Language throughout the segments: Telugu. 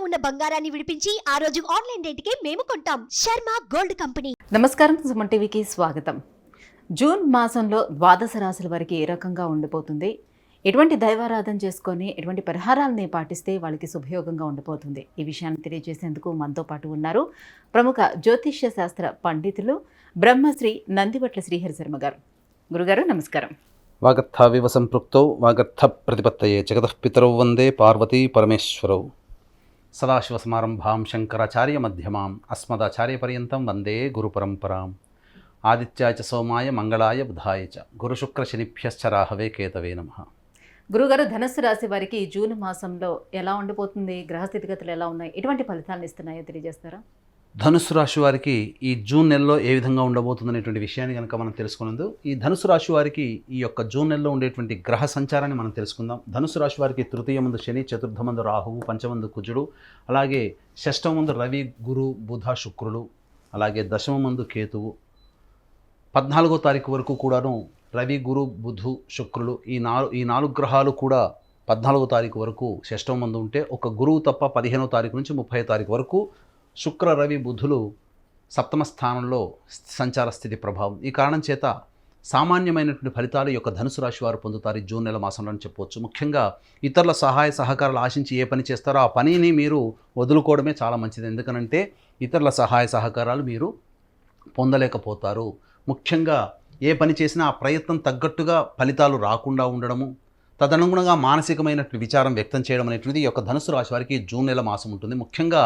ఉన్న బంగారాన్ని విడిపించి ఆ రోజు ఆన్లైన్ రేటుకే మేము కొంటాం. Sharma gold company. నమస్కారం, సుమన్ టీవీకి స్వాగతం. జూన్ మాసంలో ద్వాదశ రాశుల వారికి ఏ రకంగా ఉండిపోతుంది, ఎటువంటి దైవారాధన చేసుకొని ఎటువంటి పరిహారాలని పాటిస్తే వాళ్ళకి శుభయోగంగా ఉండిపోతుంది, ఈ విషయాన్ని తెలియజేసేందుకు మనతో పాటు ఉన్నారు ప్రముఖ జ్యోతిష్య శాస్త్ర పండితులు బ్రహ్మశ్రీ నందివట్ల శ్రీహరి శర్మ గారు. గురుగారు నమస్కారం. వాగర్థావివ సంపృక్తౌ వాగర్థ ప్రతిపత్తయే జగతః పితరౌ వందే పార్వతీ పరమేశ్వరౌ. సదాశివసమారంభాం శంకరాచార్య మధ్యమాం అస్మదాచార్యపర్యంతం వందే గురుపరంపరాం. ఆదిత్యాయ చ సోమాయ మంగళాయ బుధాయ చ గురుశుక్రశనిభ్యశ్చ రాహవే కేతవే నమః. గురుగారు, ధనుస్సు రాశి వారికి జూన్ మాసంలో ఎలా ఉండిపోతుంది, గ్రహస్థితిగతులు ఎలా ఉన్నాయి, ఎటువంటి ఫలితాలను ఇస్తున్నాయో తెలియజేస్తారా? ధనుసు రాశి వారికి ఈ జూన్ నెలలో ఏ విధంగా ఉండబోతుంది అనేటువంటి విషయాన్ని కనుక మనం తెలుసుకున్నందు, ఈ ధనుసు రాశి వారికి ఈ యొక్క జూన్ నెలలో ఉండేటువంటి గ్రహ సంచారాన్ని మనం తెలుసుకుందాం. ధనుసు రాశి వారికి తృతీయమందు శని, చతుర్థమందు రాహువు, పంచమందు కుజుడు, అలాగే షష్టమందు రవి, గురు, బుధ, శుక్రులు, అలాగే దశమందు కేతువు. 14వ తారీఖు వరకు కూడాను రవి, గురు, బుధు, శుక్రులు ఈ నాలుగు గ్రహాలు కూడా 14వ తారీఖు వరకు షష్టమందు ఉంటే, ఒక గురువు తప్ప 15వ తారీఖు నుంచి 30వ తారీఖు వరకు శుక్ర, రవి, బుధులు సప్తమ స్థానంలో సంచార స్థితి ప్రభావం. ఈ కారణం చేత సామాన్యమైనటువంటి ఫలితాలు ఈ యొక్క ధనుసు రాశి వారు పొందుతారు ఈ జూన్ నెల మాసంలో అని చెప్పవచ్చు. ముఖ్యంగా ఇతరుల సహాయ సహకారాలు ఆశించి ఏ పని చేస్తారో ఆ పనిని మీరు వదులుకోవడమే చాలా మంచిది. ఎందుకనంటే ఇతరుల సహాయ సహకారాలు మీరు పొందలేకపోతారు. ముఖ్యంగా ఏ పని చేసినా ఆ ప్రయత్నం తగ్గట్టుగా ఫలితాలు రాకుండా ఉండడము, తదనుగుణంగా మానసికమైనటువంటి విచారం వ్యక్తం చేయడం అనేటువంటిది ఈ యొక్క ధనుసు రాశి వారికి జూన్ నెల మాసం ఉంటుంది. ముఖ్యంగా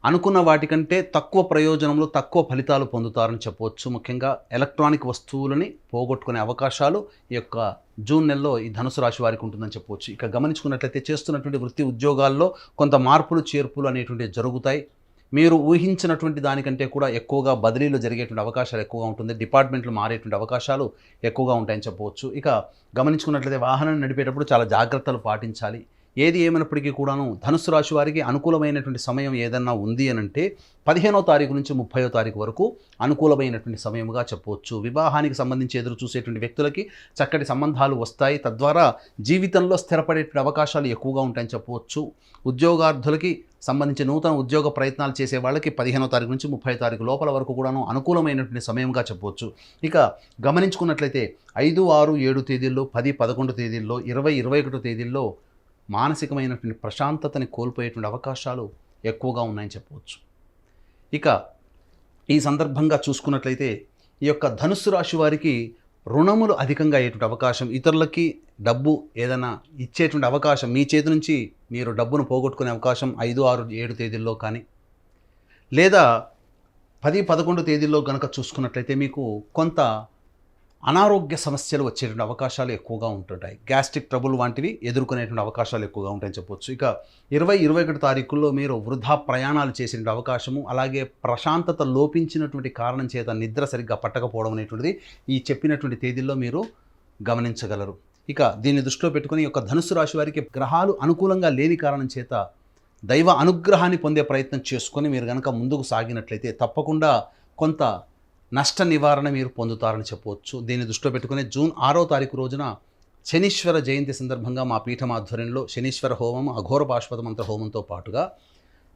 అనుకున్న వాటికంటే తక్కువ ప్రయోజనంలో తక్కువ ఫలితాలు పొందుతారని చెప్పవచ్చు. ముఖ్యంగా ఎలక్ట్రానిక్ వస్తువులని పోగొట్టుకునే అవకాశాలు ఈ యొక్క జూన్ నెలలో ఈ ధనుసు రాశి వారికి ఉంటుందని చెప్పవచ్చు. ఇక గమనించుకున్నట్లయితే చేస్తున్నటువంటి వృత్తి ఉద్యోగాల్లో కొంత మార్పులు చేర్పులు అనేటువంటివి జరుగుతాయి. మీరు ఊహించినటువంటి దానికంటే కూడా ఎక్కువగా బదిలీలు జరిగేటువంటి అవకాశాలు ఎక్కువగా ఉంటుంది. డిపార్ట్మెంట్లు మారేటువంటి అవకాశాలు ఎక్కువగా ఉంటాయని చెప్పవచ్చు. ఇక గమనించుకున్నట్లయితే వాహనాన్ని నడిపేటప్పుడు చాలా జాగ్రత్తలు పాటించాలి. ఏది ఏమైనప్పటికీ కూడాను ధనుసు రాశి వారికి అనుకూలమైనటువంటి సమయం ఏదన్నా ఉంది అనంటే 15వ తారీఖు నుంచి 30వ తారీఖు వరకు అనుకూలమైనటువంటి సమయముగా చెప్పవచ్చు. వివాహానికి సంబంధించి ఎదురు చూసేటువంటి వ్యక్తులకి చక్కటి సంబంధాలు వస్తాయి. తద్వారా జీవితంలో స్థిరపడేటువంటి అవకాశాలు ఎక్కువగా ఉంటాయని చెప్పవచ్చు. ఉద్యోగార్థులకి సంబంధించి నూతన ఉద్యోగ ప్రయత్నాలు చేసే వాళ్ళకి 15వ తారీఖు నుంచి 30వ తారీఖు లోపల వరకు కూడాను అనుకూలమైనటువంటి సమయంగా చెప్పవచ్చు. ఇక గమనించుకున్నట్లయితే 5, 6, 7 తేదీల్లో, 10, 11 తేదీల్లో, 20, 21 తేదీల్లో మానసికమైనటువంటి ప్రశాంతతని కోల్పోయేటువంటి అవకాశాలు ఎక్కువగా ఉన్నాయని చెప్పవచ్చు. ఇక ఈ సందర్భంగా చూసుకున్నట్లయితే ఈ యొక్క ధనుస్సు రాశి వారికి రుణములు అధికంగా అయ్యేటువంటి అవకాశం, ఇతరులకి డబ్బు ఏదైనా ఇచ్చేటువంటి అవకాశం, మీ చేతి నుంచి మీరు డబ్బును పోగొట్టుకునే అవకాశం 5, 6, 7 తేదీల్లో కానీ, లేదా 10, 11 తేదీల్లో కనుక చూసుకున్నట్లయితే మీకు కొంత అనారోగ్య సమస్యలు వచ్చేటువంటి అవకాశాలు ఎక్కువగా ఉంటుంటాయి. గ్యాస్ట్రిక్ ట్రబుల్ వంటివి ఎదుర్కొనేటువంటి అవకాశాలు ఎక్కువగా ఉంటాయని చెప్పవచ్చు. ఇక 20, 21 తారీఖుల్లో మీరు వృధా ప్రయాణాలు చేసేటువంటి అవకాశము, అలాగే ప్రశాంతత లోపించినటువంటి కారణం చేత నిద్ర సరిగ్గా పట్టకపోవడం అనేటువంటిది ఈ చెప్పినటువంటి తేదీల్లో మీరు గమనించగలరు. ఇక దీన్ని దృష్టిలో పెట్టుకుని ఈ యొక్క ధనుస్సు రాశి వారికి గ్రహాలు అనుకూలంగా లేని కారణం చేత దైవ అనుగ్రహాన్ని పొందే ప్రయత్నం చేసుకొని మీరు కనుక ముందుకు సాగినట్లయితే తప్పకుండా కొంత నష్ట నివారణ మీరు పొందుతారని చెప్పవచ్చు. దీన్ని దృష్టిలో పెట్టుకుని జూన్ 6వ తారీఖు రోజున శనీశ్వర జయంతి సందర్భంగా మా పీఠం ఆధ్వర్యంలో శనీశ్వర హోమం, అఘోర పాశుపత మంత్ర హోమంతో పాటుగా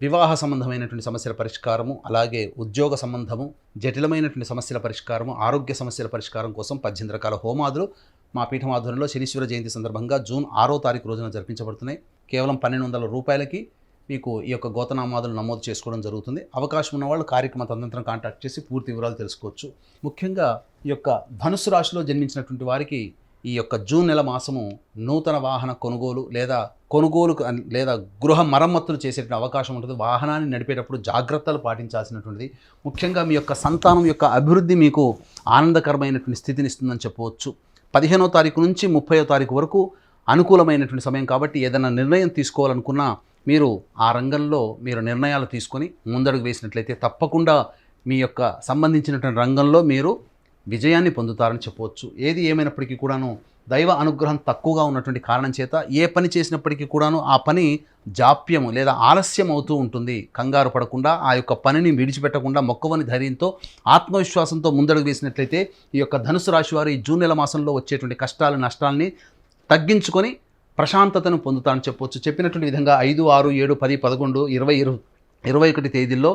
వివాహ సంబంధమైనటువంటి సమస్యల పరిష్కారము, అలాగే ఉద్యోగ సంబంధము, జటిలమైనటువంటి సమస్యల పరిష్కారము, ఆరోగ్య సమస్యల పరిష్కారం కోసం 18 రకాల హోమాదులు మా పీఠం ఆధ్వర్యంలో శనీశ్వర జయంతి సందర్భంగా జూన్ 6వ తారీఖు రోజున జరిపించబడుతున్నాయి. కేవలం 1200 రూపాయలకి మీకు ఈ యొక్క గోతనామాదులు నమోదు చేసుకోవడం జరుగుతుంది. అవకాశం ఉన్నవాళ్ళు కార్యక్రమ తదనంతరం కాంటాక్ట్ చేసి పూర్తి వివరాలు తెలుసుకోవచ్చు. ముఖ్యంగా ఈ యొక్క ధనుస్సు రాశిలో జన్మించినటువంటి వారికి ఈ యొక్క జూన్ నెల మాసము నూతన వాహన కొనుగోలు లేదా గృహ మరమ్మతులు చేసేటువంటి అవకాశం ఉంటుంది. వాహనాన్ని నడిపేటప్పుడు జాగ్రత్తలు పాటించాల్సినటువంటిది. ముఖ్యంగా మీ యొక్క సంతానం యొక్క అభివృద్ధి మీకు ఆనందకరమైనటువంటి స్థితిని ఇస్తుందని చెప్పవచ్చు. 15వ తారీఖు నుంచి 30వ తారీఖు వరకు అనుకూలమైనటువంటి సమయం కాబట్టి ఏదైనా నిర్ణయం తీసుకోవాలనుకున్నా మీరు ఆ రంగంలో మీరు నిర్ణయాలు తీసుకొని ముందడుగు వేసినట్లయితే తప్పకుండా మీ యొక్క సంబంధించినటువంటి రంగంలో మీరు విజయాన్ని పొందుతారని చెప్పవచ్చు. ఏది ఏమైనప్పటికీ కూడాను దైవ అనుగ్రహం తక్కువగా ఉన్నటువంటి కారణం చేత ఏ పని చేసినప్పటికీ కూడాను ఆ పని జాప్యము లేదా ఆలస్యం అవుతూ ఉంటుంది. కంగారు పడకుండా ఆ యొక్క పనిని విడిచిపెట్టకుండా మొక్కవని ధైర్యంతో ఆత్మవిశ్వాసంతో ముందడుగు వేసినట్లయితే ఈ యొక్క ధనుసు రాశి వారు ఈ జూన్ నెల మాసంలో వచ్చేటువంటి కష్టాలు నష్టాలని తగ్గించుకొని ప్రశాంతతను పొందుతారని చెప్పొచ్చు. చెప్పినటువంటి విధంగా 5, 6, 7, 10, 11, 20, 21 తేదీల్లో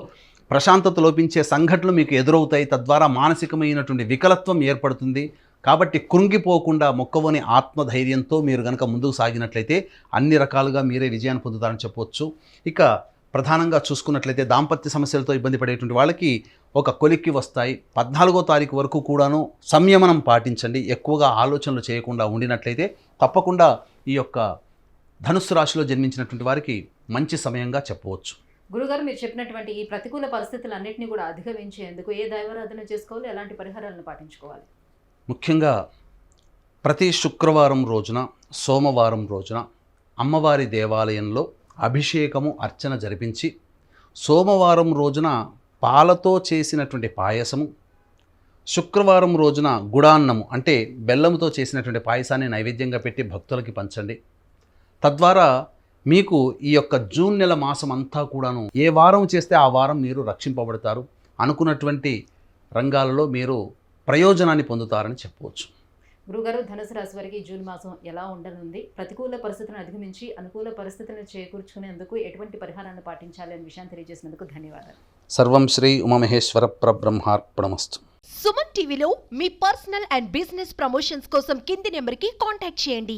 ప్రశాంతత లోపించే సంఘటనలు మీకు ఎదురవుతాయి. తద్వారా మానసికమైనటువంటి వికలత్వం ఏర్పడుతుంది. కాబట్టి కృంగిపోకుండా మొక్కవని ఆత్మధైర్యంతో మీరు కనుక ముందుకు సాగినట్లయితే అన్ని రకాలుగా మీరే విజయాన్ని పొందుతారని చెప్పవచ్చు. ఇక ప్రధానంగా చూసుకున్నట్లయితే దాంపత్య సమస్యలతో ఇబ్బంది పడేటువంటి వాళ్ళకి ఒక కొలిక్కి వస్తాయి. 14వ తారీఖు వరకు కూడాను సంయమనం పాటించండి. ఎక్కువగా ఆలోచనలు చేయకుండా ఉండినట్లయితే తప్పకుండా ఈ యొక్క ధనుస్సు రాశిలో జన్మించినటువంటి వారికి మంచి సమయంగా చెప్పవచ్చు. గురుగారు, మీరు చెప్పినటువంటి ఈ ప్రతికూల పరిస్థితులన్నింటినీ కూడా అధిగమించేందుకు ఏ దైవారాధన చేసుకోవాలి, ఎలాంటి పరిహారాలను పాటించుకోవాలి? ముఖ్యంగా ప్రతి శుక్రవారం రోజున, సోమవారం రోజున అమ్మవారి దేవాలయంలో అభిషేకము, అర్చన జరిపించి సోమవారం రోజున పాలతో చేసినటువంటి పాయసము, శుక్రవారం రోజున గుడాన్నము అంటే బెల్లంతో చేసినటువంటి పాయసాన్ని నైవేద్యంగా పెట్టి భక్తులకి పంచండి. తద్వారా మీకు ఈ యొక్క జూన్ నెల మాసం అంతా కూడాను ఏ వారం చేస్తే ఆ వారం మీరు రక్షింపబడతారు. అనుకున్నటువంటి రంగాలలో మీరు ప్రయోజనాన్ని పొందుతారని చెప్పవచ్చు. గురుగారు, ధనుసు రాశి వారికి జూన్ మాసం ఎలా ఉండనుంది? ప్రతికూల పరిస్థితులను అధిగమించి అనుకూల పరిస్థితులను చేకూర్చుకునేందుకు ఎటువంటి పరిహారాన్ని పాటించాలి అనే విషయాన్ని తెలియజేసినందుకు ధన్యవాదాలు. సర్వం శ్రీ ఉమామహేశ్వర పరబ్రహ్మార్పణమస్తు. సుమన్ టీవీలో మీ పర్సనల్ అండ్ బిజినెస్ ప్రమోషన్స్ కోసం కింది నెంబర్కి కాంటాక్ట్ చేయండి.